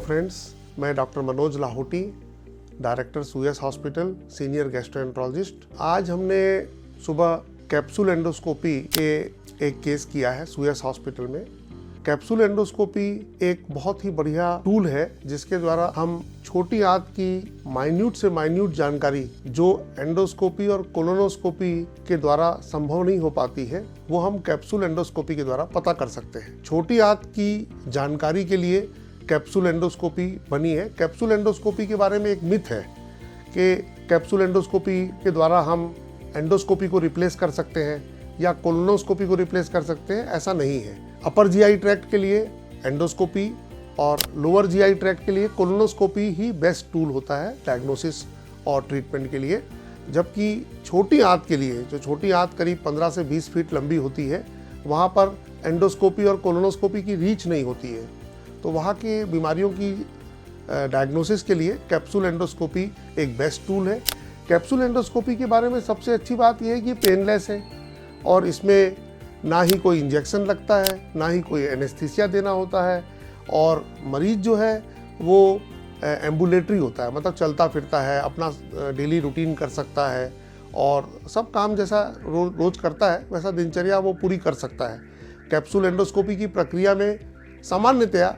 Friends, मैं doctor Manoj Lahoti, director सुयस hospital, senior gastroenterologist. आज हमने सुबह कैप्सूल एंडोस्कोपी के एक केस किया है सुयस हॉस्पिटल में। कैप्सूल एंडोस्कोपी एक बहुत ही बढ़िया टूल है जिसके द्वारा हम छोटी आंत की माइन्यूट से माइन्यूट जानकारी जो एंडोस्कोपी और कोलोनोस्कोपी के द्वारा संभव नहीं हो पाती है, वो हम कैप्सूल एंडोस्कोपी के द्वारा पता कर सकते हैं। छोटी आंत की जानकारी के लिए कैप्सूल एंडोस्कोपी बनी है। कैप्सूल एंडोस्कोपी के बारे में एक मिथ है कि कैप्सूल एंडोस्कोपी के द्वारा हम एंडोस्कोपी को रिप्लेस कर सकते हैं या कोलोनोस्कोपी को रिप्लेस कर सकते हैं। ऐसा नहीं है। अपर जीआई ट्रैक्ट के लिए एंडोस्कोपी और लोअर जीआई ट्रैक्ट के लिए कोलोनोस्कोपी ही बेस्ट टूल होता है डायग्नोसिस और ट्रीटमेंट के लिए। जबकि छोटी आंत के लिए, जो छोटी आंत करीब 15 से 20 फीट लंबी होती है, वहाँ पर एंडोस्कोपी और कोलोनोस्कोपी की रीच नहीं होती है। तो वहाँ की बीमारियों की डायग्नोसिस के लिए कैप्सूल एंडोस्कोपी एक बेस्ट टूल है। कैप्सूल एंडोस्कोपी के बारे में सबसे अच्छी बात यह है कि पेनलेस है और इसमें ना ही कोई इंजेक्शन लगता है, ना ही कोई एनेस्थीसिया देना होता है, और मरीज जो है वो एम्बुलेटरी होता है, मतलब चलता फिरता है, अपना डेली रूटीन कर सकता है और सब काम जैसा रोज करता है वैसा दिनचर्या वो पूरी कर सकता है। कैप्सूल एंडोस्कोपी की प्रक्रिया में सामान्यतया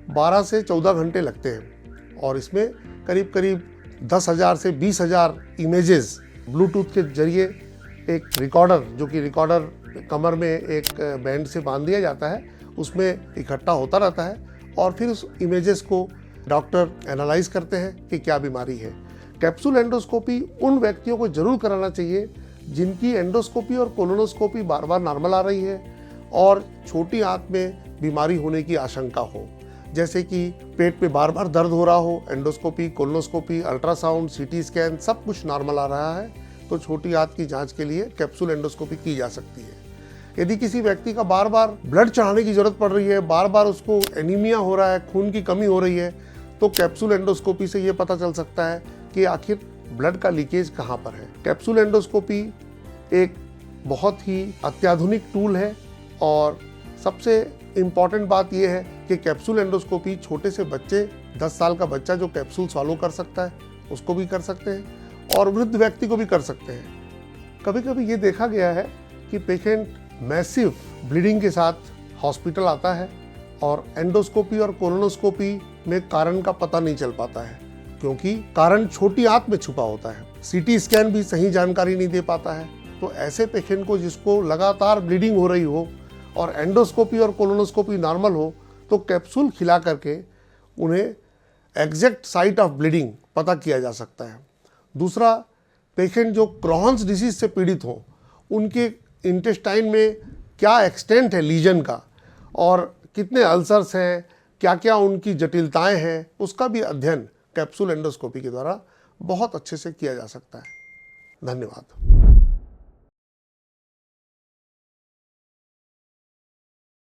12 से 14 घंटे लगते हैं और इसमें करीब करीब 10,000 से 20,000 इमेजेस ब्लूटूथ के जरिए एक रिकॉर्डर, जो कि रिकॉर्डर कमर में एक बैंड से बांध दिया जाता है, उसमें इकट्ठा होता रहता है और फिर उस इमेजेस को डॉक्टर एनालाइज करते हैं कि क्या बीमारी है। कैप्सूल एंडोस्कोपी उन व्यक्तियों को जरूर कराना चाहिए जिनकी एंडोस्कोपी और कोलोनोस्कोपी बार बार नॉर्मल आ रही है और छोटी आंत में बीमारी होने की आशंका हो, जैसे कि पेट पे बार बार दर्द हो रहा हो। Endoscopy, colonoscopy, ultrasound, CT scan सब कुछ नॉर्मल आ रहा है तो छोटी आंत की जांच के लिए कैप्सूल एंडोस्कोपी की जा सकती है। यदि किसी व्यक्ति का बार बार ब्लड चढ़ाने की जरूरत पड़ रही है, बार बार उसको एनीमिया हो रहा है, खून की कमी हो रही है, तो कैप्सूल एंडोस्कोपी से ये पता चल सकता है कि आखिर ब्लड का लीकेज कहाँ पर है। कैप्सूल एंडोस्कोपी एक बहुत ही अत्याधुनिक टूल है और सबसे इम्पॉर्टेंट बात यह है कि कैप्सूल एंडोस्कोपी छोटे से बच्चे, 10 साल का बच्चा जो कैप्सूल सॉलो कर सकता है उसको भी कर सकते हैं और वृद्ध व्यक्ति को भी कर सकते हैं। कभी कभी ये देखा गया है कि पेशेंट मैसिव ब्लीडिंग के साथ हॉस्पिटल आता है और एंडोस्कोपी और कोलोनोस्कोपी में कारण का पता नहीं चल पाता है क्योंकि कारण छोटी आंत में छुपा होता है। सीटी स्कैन भी सही जानकारी नहीं दे पाता है। तो ऐसे पेशेंट को जिसको लगातार ब्लीडिंग हो रही हो और एंडोस्कोपी और कोलोनोस्कोपी नॉर्मल हो, तो कैप्सूल खिला करके उन्हें एग्जैक्ट साइट ऑफ ब्लीडिंग पता किया जा सकता है। दूसरा, पेशेंट जो क्रोहन्स डिसीज से पीड़ित हो, उनके इंटेस्टाइन में क्या एक्सटेंट है लीजन का और कितने अल्सर्स हैं, क्या क्या उनकी जटिलताएं हैं, उसका भी अध्ययन कैप्सूल एंडोस्कोपी के द्वारा बहुत अच्छे से किया जा सकता है। धन्यवाद।